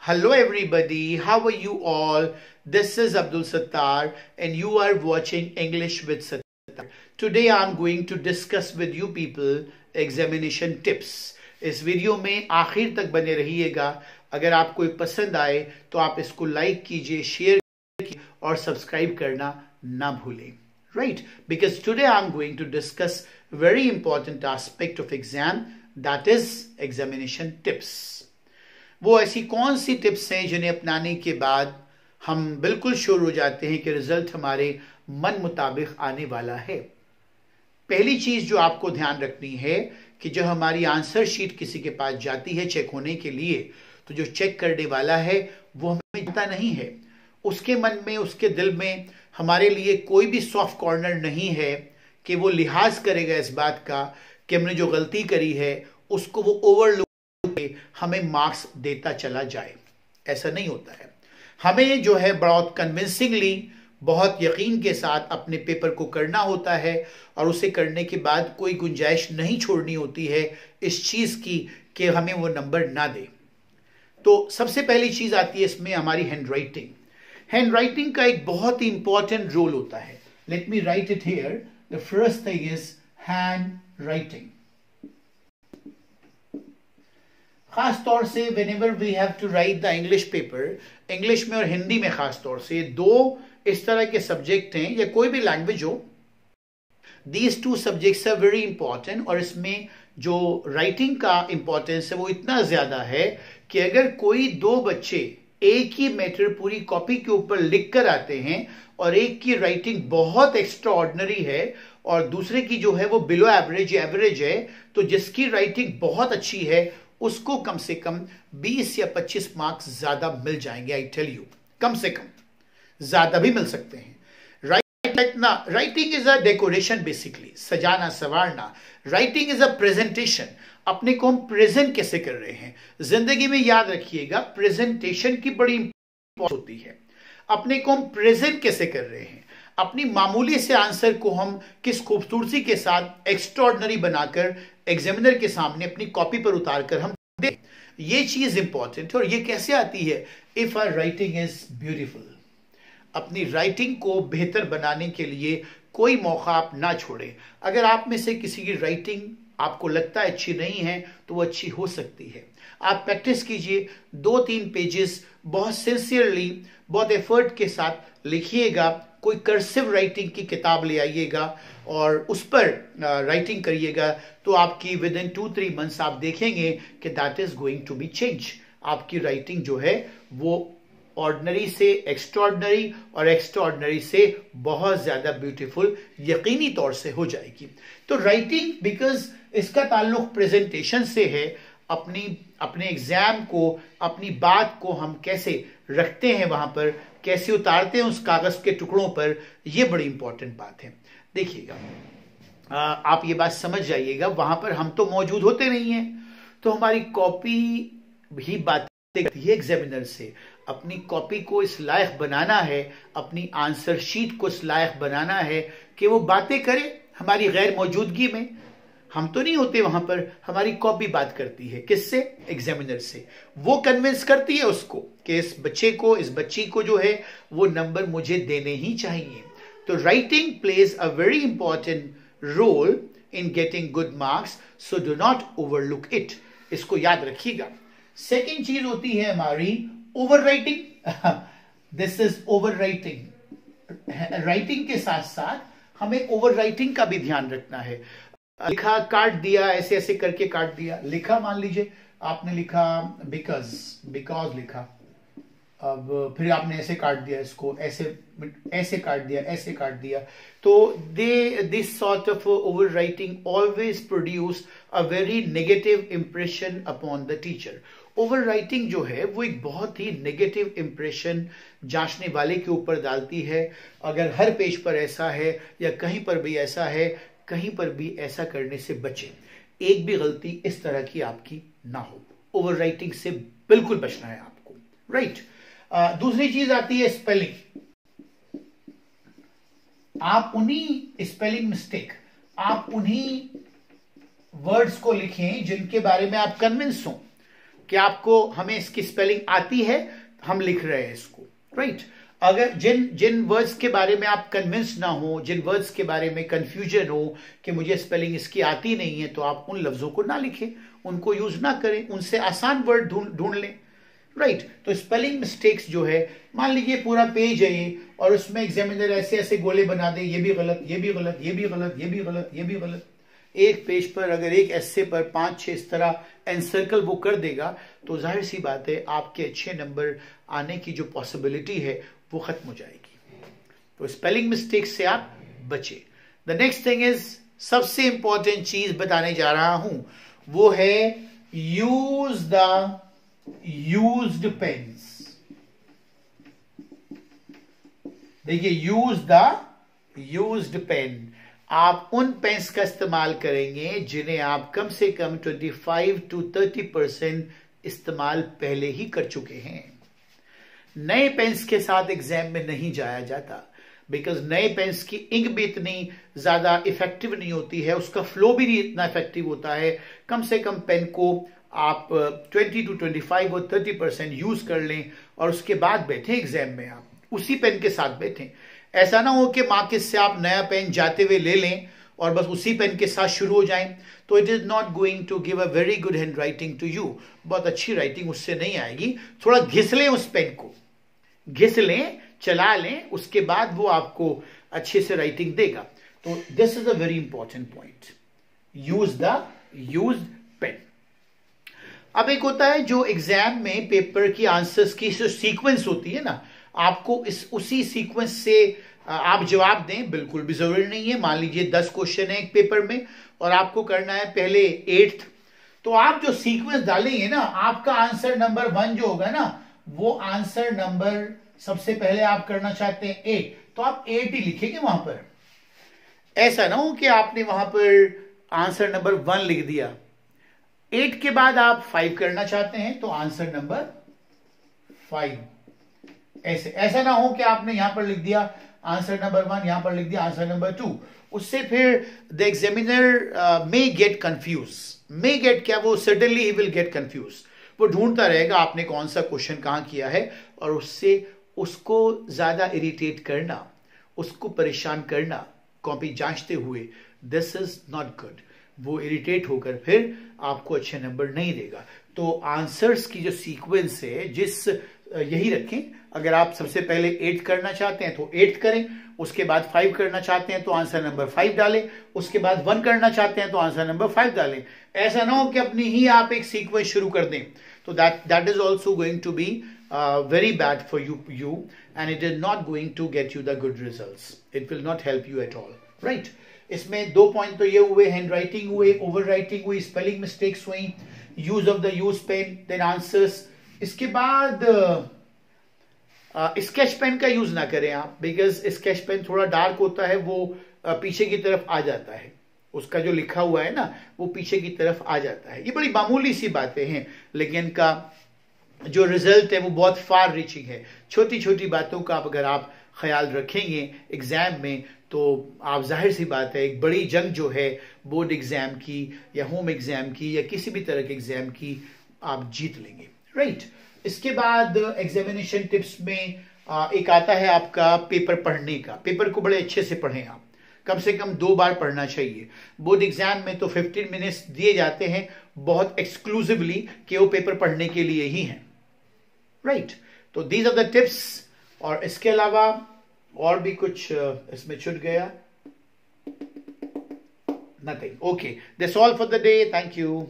Hello everybody, how are you all? This is Abdul Sattar and you are watching English with Sattar. Today I am going to discuss with you people examination tips. इस video में आखिर तक बने रहिएगा। अगर आपको पसंद आए तो आप इसको लाइक कीजिए, शेयर कीजिए और सब्सक्राइब करना ना भूलें. Right? Because today I am going to discuss very important aspect of exam, that is examination tips. वो ऐसी कौन सी टिप्स हैं जिन्हें अपनाने के बाद हम बिल्कुल श्योर हो जाते हैं कि रिजल्ट हमारे मन मुताबिक आने वाला है. पहली चीज जो आपको ध्यान रखनी है कि जब हमारी आंसर शीट किसी के पास जाती है चेक होने के लिए, तो जो चेक करने वाला है वो हमें जानता नहीं है. उसके मन में, उसके दिल में हमारे लिए कोई भी सॉफ्ट कॉर्नर नहीं है कि वो लिहाज करेगा इस बात का कि हमने जो गलती करी है उसको वो ओवरलुक हमें मार्क्स देता चला जाए. ऐसा नहीं होता है. हमें जो है बहुत कन्विंसिंगली, बहुत यकीन के साथ अपने पेपर को करना होता है और उसे करने के बाद कोई गुंजाइश नहीं छोड़नी होती है इस चीज की कि हमें वो नंबर ना दे. तो सबसे पहली चीज आती है इसमें हमारी हैंड राइटिंग. हैंड राइटिंग का एक बहुत ही इंपॉर्टेंट रोल होता है. Let me right it here. The first thing is hand writing. खास तौर से whenever we have to write the English paper, English में और हिंदी में खास तौर से दो इस तरह के सब्जेक्ट हैं या कोई भी लैंग्वेज हो, these two subjects are very important. और इसमें जो राइटिंग का इंपॉर्टेंस है वो इतना ज्यादा है कि अगर कोई दो बच्चे एक ही मैटर पूरी कॉपी के ऊपर लिख कर आते हैं और एक की राइटिंग बहुत एक्स्ट्रा ऑर्डिनरी है और दूसरे की जो है वो बिलो एवरेज एवरेज है, तो जिसकी राइटिंग बहुत अच्छी है उसको कम से कम 20 या 25 मार्क्स ज्यादा मिल जाएंगे. आई टेल यू, कम से कम, ज्यादा भी मिल सकते हैं. Writing is a decoration, basically सजाना संवारना. Writing is a presentation. अपने को हम प्रेजेंट कैसे कर रहे हैं जिंदगी में, याद रखिएगा प्रेजेंटेशन की बड़ी इंपॉर्टेंस होती है. अपने को हम प्रेजेंट कैसे कर रहे हैं, अपनी मामूली से आंसर को हम किस खूबसूरती के साथ एक्स्ट्राऑर्डिनरी बनाकर एग्जामिनर के सामने अपनी कॉपी पर उतार कर हम दें, ये चीज इंपॉर्टेंट है. और ये कैसे आती है? If our writing is beautiful. अपनी राइटिंग को बेहतर बनाने के लिए कोई मौका आप ना छोड़े. अगर आप में से किसी की राइटिंग आपको लगता है अच्छी नहीं है तो वो अच्छी हो सकती है. आप प्रैक्टिस कीजिए, 2-3 पेजेस बहुत सिंसियरली, बहुत एफर्ट के साथ लिखिएगा. कोई कर्सिव राइटिंग की किताब ले आइएगा और उस पर राइटिंग करिएगा, तो आपकी विद इन 2-3 मंथ्स आप देखेंगे कि that is going to be change. आपकी राइटिंग जो है वो ऑर्डिनरी से एक्स्ट्राऑर्डिनरी और एक्स्ट्राऑर्डिनरी से बहुत ज्यादा ब्यूटीफुल यकीनी तौर से हो जाएगी. तो राइटिंग, बिकॉज इसका ताल्लुक प्रेजेंटेशन से है, अपने एग्जाम को, अपनी बात को हम कैसे रखते हैं वहां पर, कैसे उतारते हैं उस कागज के टुकड़ों पर, यह बड़ी इंपॉर्टेंट बात है. देखिएगा, आप ये बात समझ जाइएगा, वहां पर हम तो मौजूद होते नहीं हैं, तो हमारी कॉपी भी बातें करती है एग्जामिनर से. अपनी कॉपी को इस लायक बनाना है, अपनी आंसर शीट को इस लायक बनाना है कि वो बातें करे हमारी गैर मौजूदगी में. हम तो नहीं होते वहां पर, हमारी कॉपी बात करती है. किससे? एग्जामिनर से. वो कन्विंस करती है उसको कि इस बच्चे को, इस बच्ची को जो है वो नंबर मुझे देने ही चाहिए. तो writing plays a very important role in getting good marks, so do not overlook it. इसको याद रखिएगा. सेकेंड चीज होती है हमारी over writing. This is over writing. Writing के साथ साथ हमें ओवर राइटिंग का भी ध्यान रखना है. लिखा, काट दिया, ऐसे ऐसे करके काट दिया. लिखा, मान लीजिए आपने लिखा बिकॉज लिखा, अब फिर आपने ऐसे काट दिया, इसको ऐसे ऐसे काट दिया, ऐसे काट दिया. तो this sort of over writing always produce a very negative impression upon the teacher. Over writing जो है वो एक बहुत ही नेगेटिव इंप्रेशन जांचने वाले के ऊपर डालती है. अगर हर पेज पर ऐसा है या कहीं पर भी ऐसा है, कहीं पर भी ऐसा करने से बचें. एक भी गलती इस तरह की आपकी ना हो. ओवर राइटिंग से बिल्कुल बचना है आपको. राइट. दूसरी चीज आती है स्पेलिंग. आप उन्हीं स्पेलिंग मिस्टेक, आप उन्हीं वर्ड्स को लिखें जिनके बारे में आप कन्विंस हो. कि आपको हमें इसकी स्पेलिंग आती है, हम लिख रहे हैं इसको, राइट। अगर जिन वर्ड्स के बारे में आप कन्विंस ना हो, जिन वर्ड्स के बारे में कंफ्यूजन हो कि मुझे स्पेलिंग इसकी आती नहीं है, तो आप उन लफ्जों को ना लिखें, उनको यूज ना करें, उनसे आसान वर्ड ढूंढ लें, राइट। तो स्पेलिंग मिस्टेक्स जो है, मान लीजिए पूरा पेज है ये और उसमें एग्जामिनर ऐसे ऐसे गोले बना दे, ये भी गलत, ये भी गलत, ये भी गलत, ये भी गलत, ये भी गलत। एक पेज पर अगर एक एस्से पर 5-6 इस तरह एनसर्कल वो कर देगा, तो जाहिर सी बात है आपके अच्छे नंबर आने की जो पॉसिबिलिटी है वो खत्म हो जाएगी। तो स्पेलिंग मिस्टेक से आप बचे। द नेक्स्ट थिंग इज, सबसे इंपॉर्टेंट चीज बताने जा रहा हूं, वो है यूज द यूज्ड पेन्स। देखिए, यूज द यूज्ड पेन, आप उन पेन्स का इस्तेमाल करेंगे जिन्हें आप कम से कम 25 to 30% इस्तेमाल पहले ही कर चुके हैं। नए पेन्स के साथ एग्जाम में नहीं जाया जाता, बिकॉज नए पेन्स की इंक भी इतनी ज्यादा इफेक्टिव नहीं होती है, उसका फ्लो भी नहीं इतना इफेक्टिव होता है। कम से कम पेन को आप 20 to 25 और 30% यूज कर लें और उसके बाद बैठे एग्जाम में, आप उसी पेन के साथ बैठें। ऐसा ना हो कि मार्केट से आप नया पेन जाते हुए ले लें और बस उसी पेन के साथ शुरू हो जाएं, तो it is not going to give a very good hand writing to you. बहुत अच्छी राइटिंग उससे नहीं आएगी। थोड़ा घिस लें उस पेन को, घिस लें, चला लें, उसके बाद वो आपको अच्छे से राइटिंग देगा। तो this is a very important point, use the used pen. अब एक होता है जो एग्जाम में पेपर की आंसर्स की जो सीक्वेंस होती है ना, आपको उसी सीक्वेंस से आप जवाब दें, बिल्कुल भी जरूरी नहीं है। मान लीजिए 10 क्वेश्चन है एक पेपर में और आपको करना है पहले 8th, तो आप जो सीक्वेंस डालेंगे ना, आपका आंसर नंबर 1 जो होगा ना, वो आंसर नंबर सबसे पहले आप करना चाहते हैं 8, तो आप 8 ही लिखेंगे वहां पर। ऐसा ना हो कि आपने वहां पर आंसर नंबर 1 लिख दिया, 8 के बाद आप 5 करना चाहते हैं तो आंसर नंबर 5। ऐसा ना हो कि आपने यहां पर लिख दिया आंसर नंबर 1, यहां पर लिख दिया आंसर नंबर 2। उससे फिर the examiner may get confuse, may gate क्या, वो certainly he will get confuse. वो ढूंढता रहेगा आपने कौन सा क्वेश्चन कहां किया है, और उससे उसको ज्यादा इरिटेट करना, उसको परेशान करना कॉपी जांचते हुए, दिस इज नॉट गुड। वो इरिटेट होकर फिर आपको अच्छे नंबर नहीं देगा। तो आंसर्स की जो सीक्वेंस है, यही रखें। अगर आप सबसे पहले 8 करना चाहते हैं तो 8 करें, उसके बाद 5 करना चाहते हैं तो आंसर नंबर 5 डालें, उसके बाद 1 करना चाहते हैं तो आंसर नंबर 5 डालें। ऐसा ना हो कि अपनी ही आप एक सीक्वेंस शुरू कर दें, तो that is also going to be very bad for you and it is not going to get you the good results. It will not help you at all, right. इसमें 2 पॉइंट तो ये हुए, hand writing हुए, over writing हुई, spelling mistakes हुई, use of the use pen, then answers. इसके बाद sketch pen का यूज ना करें आप, बिकॉज स्केच पेन थोड़ा डार्क होता है, वो पीछे की तरफ आ जाता है, उसका जो लिखा हुआ है ना वो पीछे की तरफ आ जाता है। ये बड़ी मामूली सी बातें हैं, लेकिन इनका जो रिजल्ट है वो बहुत फार रीचिंग है। छोटी छोटी बातों का अगर आप ख्याल रखेंगे एग्जाम में, तो आप जाहिर सी बात है एक बड़ी जंग जो है बोर्ड एग्जाम की या होम एग्जाम की या किसी भी तरह के एग्जाम की, आप जीत लेंगे, राइट। इसके बाद एग्जामिनेशन टिप्स में एक आता है आपका पेपर पढ़ने का। पेपर को बड़े अच्छे से पढ़ें आप, कम से कम 2 बार पढ़ना चाहिए। बोर्ड एग्जाम में तो 15 मिनट्स दिए जाते हैं बहुत एक्सक्लूसिवली कि वो पेपर पढ़ने के लिए ही हैं, राइट। तो दीज आर द टिप्स। और इसके अलावा और भी कुछ इसमें छूट गया? Nothing. Okay, that's all for the day. Thank you.